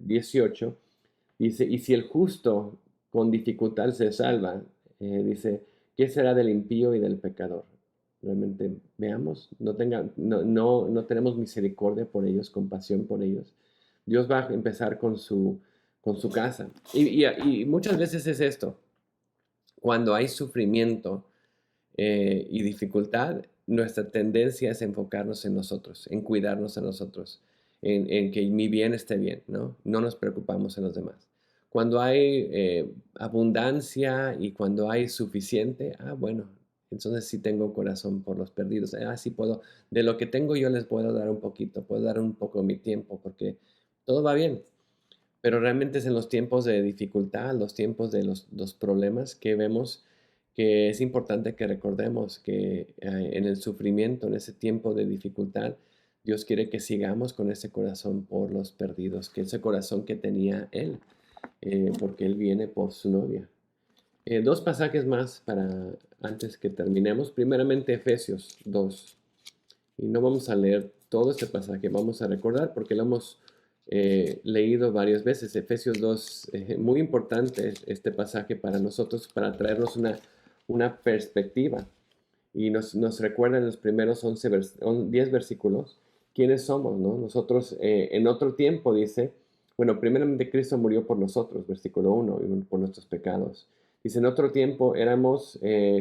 18, dice, y si el justo con dificultad se salva, dice, ¿qué será del impío y del pecador? Realmente veamos, no tenemos misericordia por ellos, compasión por ellos. Dios va a empezar con su casa. Y muchas veces es esto, cuando hay sufrimiento y dificultad, nuestra tendencia es enfocarnos en nosotros, en cuidarnos a nosotros, en que mi bien esté bien, ¿no? No nos preocupamos en los demás. Cuando hay abundancia y cuando hay suficiente, bueno, entonces sí tengo corazón por los perdidos. Sí puedo, de lo que tengo yo les puedo dar un poquito, puedo dar un poco mi tiempo porque todo va bien. Pero realmente es en los tiempos de dificultad, los tiempos de los problemas que vemos que es importante que recordemos que en el sufrimiento, en ese tiempo de dificultad, Dios quiere que sigamos con ese corazón por los perdidos, que ese corazón que tenía Él, porque Él viene por su novia. Dos pasajes más para antes que terminemos. Primeramente Efesios 2. Y no vamos a leer todo este pasaje, vamos a recordar porque lo hemos leído varias veces. Efesios 2, muy importante este pasaje para nosotros, para traernos una perspectiva. Y nos recuerda en los primeros 10 versículos quiénes somos, ¿no? Nosotros en otro tiempo dice, bueno, primeramente Cristo murió por nosotros, versículo 1, y por nuestros pecados. Dice, en otro tiempo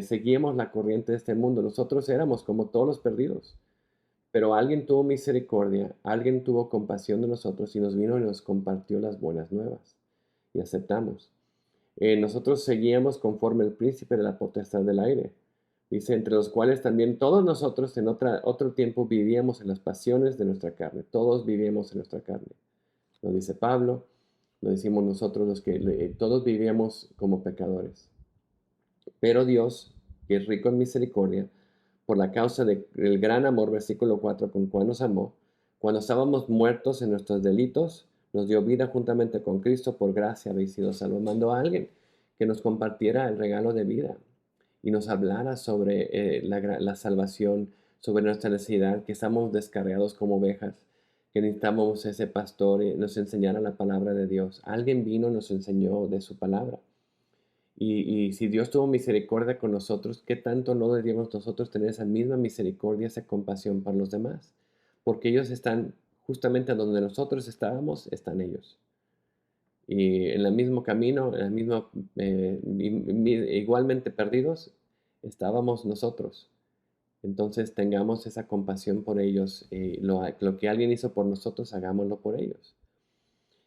seguíamos la corriente de este mundo, nosotros éramos como todos los perdidos. Pero alguien tuvo misericordia, alguien tuvo compasión de nosotros y nos vino y nos compartió las buenas nuevas. Y aceptamos. Nosotros seguíamos conforme el príncipe de la potestad del aire. Dice, entre los cuales también todos nosotros en otro tiempo vivíamos en las pasiones de nuestra carne. Todos vivíamos en nuestra carne. Lo dice Pablo, lo decimos nosotros los que todos vivíamos como pecadores. Pero Dios, que es rico en misericordia, por la causa del gran amor, versículo 4, con cual nos amó, cuando estábamos muertos en nuestros delitos, nos dio vida juntamente con Cristo, por gracia habéis sido salvos. Mandó a alguien que nos compartiera el regalo de vida y nos hablara sobre la salvación, sobre nuestra necesidad, que estamos descarriados como ovejas, que necesitamos ese pastor y nos enseñara la palabra de Dios. Alguien vino y nos enseñó de su palabra. Y si Dios tuvo misericordia con nosotros, ¿qué tanto no deberíamos nosotros tener esa misma misericordia, esa compasión para los demás? Porque ellos están justamente donde nosotros estábamos, están ellos. Y en el mismo camino, en el mismo, igualmente perdidos, estábamos nosotros. Entonces tengamos esa compasión por ellos. Lo que alguien hizo por nosotros, hagámoslo por ellos.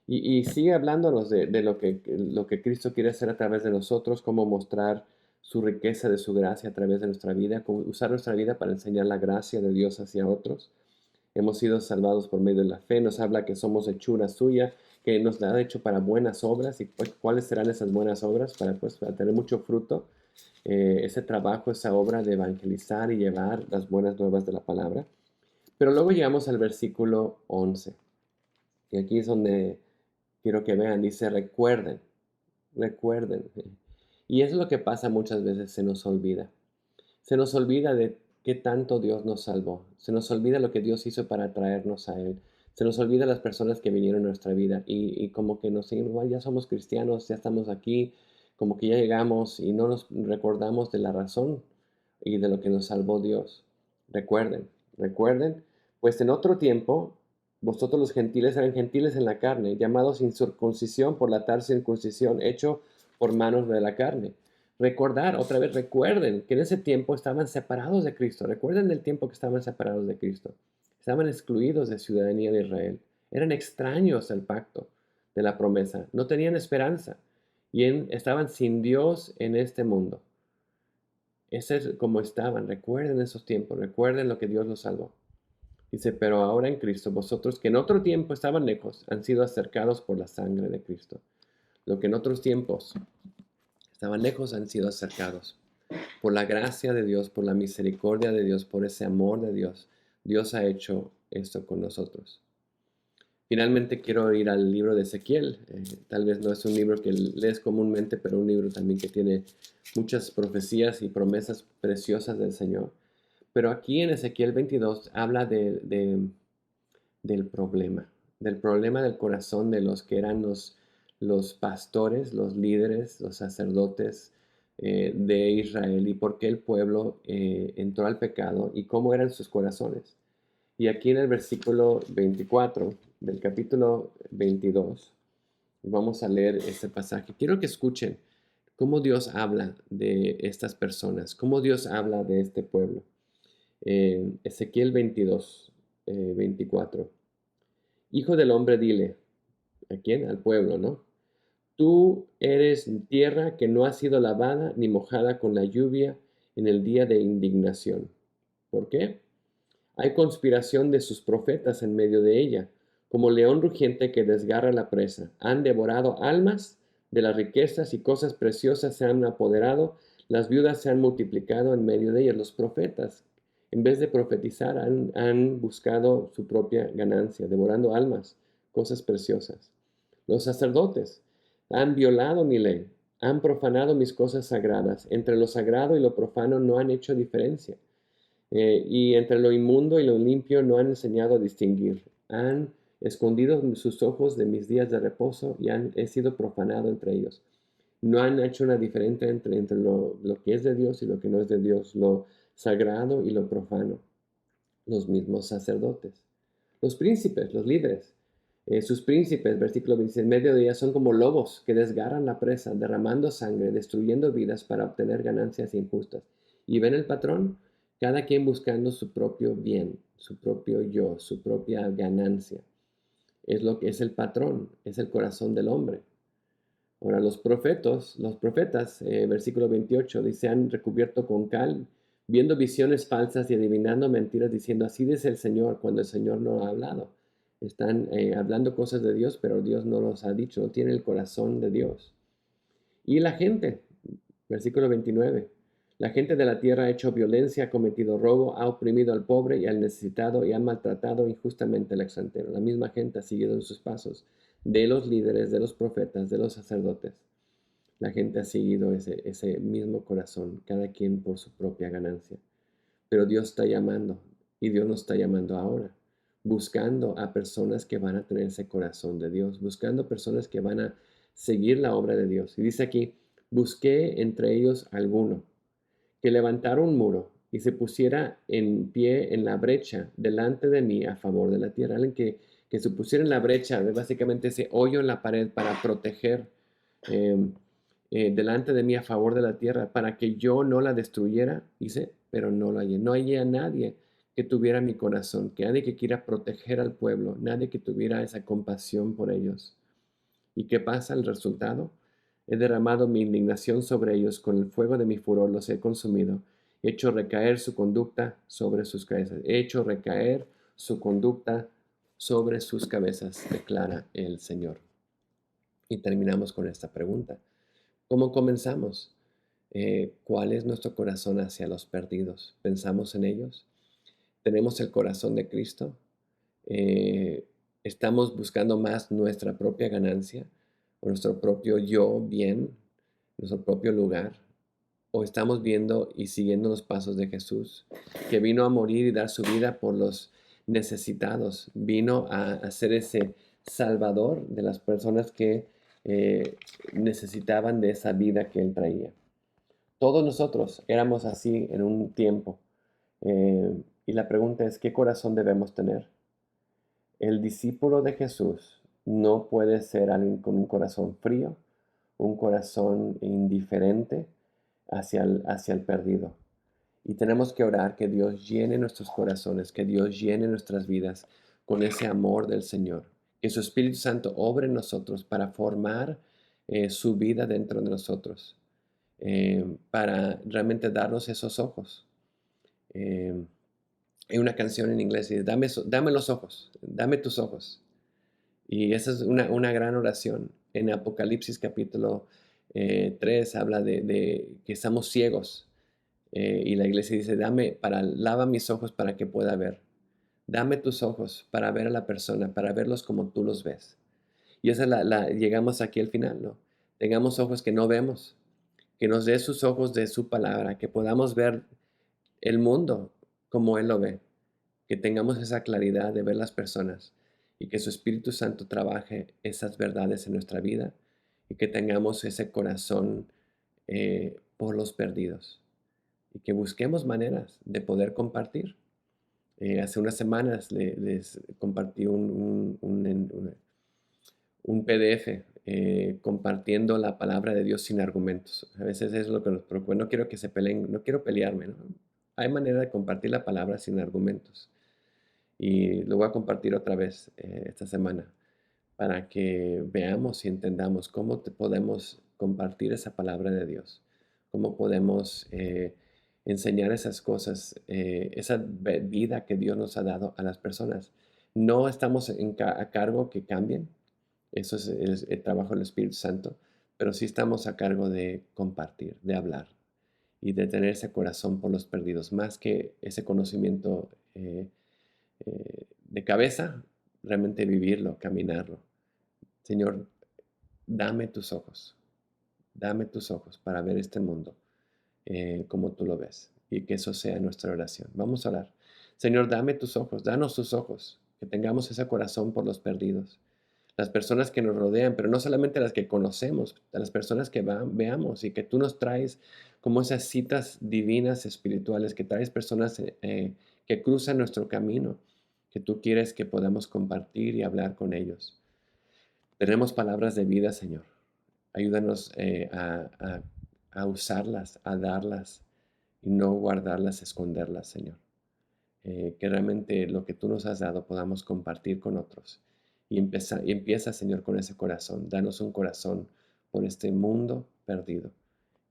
Y sigue hablándonos de lo que Cristo quiere hacer a través de nosotros, cómo mostrar su riqueza de su gracia a través de nuestra vida, cómo usar nuestra vida para enseñar la gracia de Dios hacia otros. Hemos sido salvados por medio de la fe, nos habla que somos hechura suya, que nos ha hecho para buenas obras. ¿Y cuáles serán esas buenas obras? Para tener mucho fruto, ese trabajo, esa obra de evangelizar y llevar las buenas nuevas de la palabra. Pero luego llegamos al versículo 11. Y aquí es donde quiero que vean, dice, recuerden, recuerden. Y eso es lo que pasa muchas veces, se nos olvida. Se nos olvida de qué tanto Dios nos salvó. Se nos olvida lo que Dios hizo para traernos a Él. Se nos olvida las personas que vinieron a nuestra vida y como que nos seguimos, "Bueno, ya somos cristianos, ya estamos aquí, como que ya llegamos y no nos recordamos de la razón y de lo que nos salvó Dios. Recuerden, recuerden, pues en otro tiempo vosotros los gentiles eran gentiles en la carne, llamados incircuncisión por la tal circuncisión, hecho por manos de la carne. Recordar, otra vez recuerden que en ese tiempo estaban separados de Cristo. Recuerden el tiempo que estaban separados de Cristo. Estaban excluidos de ciudadanía de Israel. Eran extraños al pacto de la promesa. No tenían esperanza. Y estaban sin Dios en este mundo. Ese es como estaban. Recuerden esos tiempos. Recuerden lo que Dios los salvó. Dice, pero ahora en Cristo, vosotros que en otro tiempo estaban lejos, han sido acercados por la sangre de Cristo. Lo que en otros tiempos estaban lejos, han sido acercados. Por la gracia de Dios, por la misericordia de Dios, por ese amor de Dios, Dios ha hecho esto con nosotros. Finalmente quiero ir al libro de Ezequiel. Tal vez no es un libro que lees comúnmente, pero un libro también que tiene muchas profecías y promesas preciosas del Señor. Pero aquí en Ezequiel 22 habla del problema del corazón de los que eran los pastores, los líderes, los sacerdotes de Israel y por qué el pueblo entró al pecado y cómo eran sus corazones. Y aquí en el versículo 24 del capítulo 22. Vamos a leer este pasaje. Quiero que escuchen cómo Dios habla de estas personas, cómo Dios habla de este pueblo. Ezequiel 22, 24. Hijo del hombre, dile, ¿a quién? Al pueblo, ¿no? Tú eres tierra que no ha sido lavada ni mojada con la lluvia en el día de indignación. ¿Por qué? Hay conspiración de sus profetas en medio de ella, como león rugiente que desgarra la presa. Han devorado almas, de las riquezas y cosas preciosas se han apoderado, las viudas se han multiplicado en medio de ellas. Los profetas, en vez de profetizar, han buscado su propia ganancia, devorando almas, cosas preciosas. Los sacerdotes han violado mi ley, han profanado mis cosas sagradas. Entre lo sagrado y lo profano no han hecho diferencia. Y entre lo inmundo y lo limpio no han enseñado a distinguir. Han escondido sus ojos de mis días de reposo y he sido profanado entre ellos. No han hecho una diferencia entre lo que es de Dios y lo que no es de Dios, lo sagrado y lo profano. Los mismos sacerdotes. Los príncipes, los líderes. Sus príncipes, versículo 26, en medio de ellas son como lobos que desgarran la presa, derramando sangre, destruyendo vidas para obtener ganancias injustas. Y ven el patrón, cada quien buscando su propio bien, su propio yo, su propia ganancia. Es lo que es el patrón, es el corazón del hombre. Ahora los profetas, versículo 28, dice, han recubierto con cal, viendo visiones falsas y adivinando mentiras, diciendo, así dice el Señor, cuando el Señor no ha hablado. Están hablando cosas de Dios, pero Dios no los ha dicho, no tiene el corazón de Dios. Y la gente, versículo 29, la gente de la tierra ha hecho violencia, ha cometido robo, ha oprimido al pobre y al necesitado y ha maltratado injustamente al extranjero. La misma gente ha seguido en sus pasos de los líderes, de los profetas, de los sacerdotes. La gente ha seguido ese mismo corazón, cada quien por su propia ganancia. Pero Dios está llamando, y Dios nos está llamando ahora, buscando a personas que van a tener ese corazón de Dios, buscando personas que van a seguir la obra de Dios. Y dice aquí, busqué entre ellos alguno que levantara un muro y se pusiera en pie en la brecha delante de mí a favor de la tierra. Alguien que se pusiera en la brecha, básicamente ese hoyo en la pared para proteger eh, delante de mí a favor de la tierra, para que yo no la destruyera, dice, pero no lo hallé. No hallé a nadie que tuviera mi corazón, que nadie que quiera proteger al pueblo, nadie que tuviera esa compasión por ellos. ¿Y qué pasa? El resultado. He derramado mi indignación sobre ellos, con el fuego de mi furor los he consumido. He hecho recaer su conducta sobre sus cabezas. He hecho recaer su conducta sobre sus cabezas, declara el Señor. Y terminamos con esta pregunta. ¿Cómo comenzamos? ¿Cuál es nuestro corazón hacia los perdidos? ¿Pensamos en ellos? ¿Tenemos el corazón de Cristo? Eh, ¿Estamos buscando más nuestra propia ganancia o nuestro propio yo bien, nuestro propio lugar? ¿O estamos viendo y siguiendo los pasos de Jesús, que vino a morir y dar su vida por los necesitados? Vino a ser ese salvador de las personas que necesitaban de esa vida que Él traía. Todos nosotros éramos así en un tiempo. Y la pregunta es, ¿qué corazón debemos tener? El discípulo de Jesús no puede ser alguien con un corazón frío, un corazón indiferente hacia el perdido. Y tenemos que orar que Dios llene nuestros corazones, que Dios llene nuestras vidas con ese amor del Señor. Que su Espíritu Santo obre en nosotros para formar su vida dentro de nosotros, para realmente darnos esos ojos. Hay una canción en inglés que dice, dame los ojos, dame tus ojos. Y esa es una gran oración. En Apocalipsis capítulo 3 habla de que estamos ciegos. Y la iglesia dice, lava mis ojos para que pueda ver. Dame tus ojos para ver a la persona, para verlos como tú los ves. Y esa llegamos aquí al final, ¿no? Tengamos ojos que no vemos, que nos dé sus ojos de su palabra, que podamos ver el mundo como Él lo ve, que tengamos esa claridad de ver las personas y que su Espíritu Santo trabaje esas verdades en nuestra vida y que tengamos ese corazón por los perdidos y que busquemos maneras de poder compartir. Hace unas semanas les compartí un PDF compartiendo la palabra de Dios sin argumentos. A veces es lo que nos preocupa. No quiero que se peleen, no quiero pelearme, ¿no? Hay manera de compartir la palabra sin argumentos. Y lo voy a compartir otra vez esta semana para que veamos y entendamos cómo podemos compartir esa palabra de Dios, cómo podemos enseñar esas cosas, esa vida que Dios nos ha dado a las personas. No estamos a cargo que cambien, eso es el trabajo del Espíritu Santo, pero sí estamos a cargo de compartir, de hablar y de tener ese corazón por los perdidos, más que ese conocimiento de cabeza, realmente vivirlo, caminarlo. Señor, dame tus ojos para ver este mundo como tú lo ves y que eso sea nuestra oración. Vamos a orar. Señor, dame tus ojos, danos tus ojos, que tengamos ese corazón por los perdidos, las personas que nos rodean, pero no solamente las que conocemos, a las personas que veamos y que tú nos traes como esas citas divinas espirituales, que traes personas que cruzan nuestro camino, que tú quieres que podamos compartir y hablar con ellos. Tenemos palabras de vida, Señor. Ayúdanos a usarlas, a darlas y no guardarlas, esconderlas, Señor. Que realmente lo que tú nos has dado podamos compartir con otros. Y empieza, Señor, con ese corazón. Danos un corazón por este mundo perdido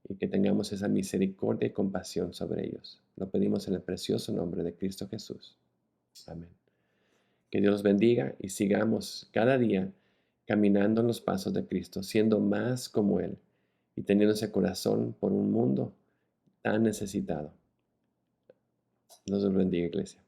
y que tengamos esa misericordia y compasión sobre ellos. Lo pedimos en el precioso nombre de Cristo Jesús. Amén. Que Dios los bendiga y sigamos cada día caminando en los pasos de Cristo, siendo más como Él y teniendo ese corazón por un mundo tan necesitado. Dios los bendiga, iglesia.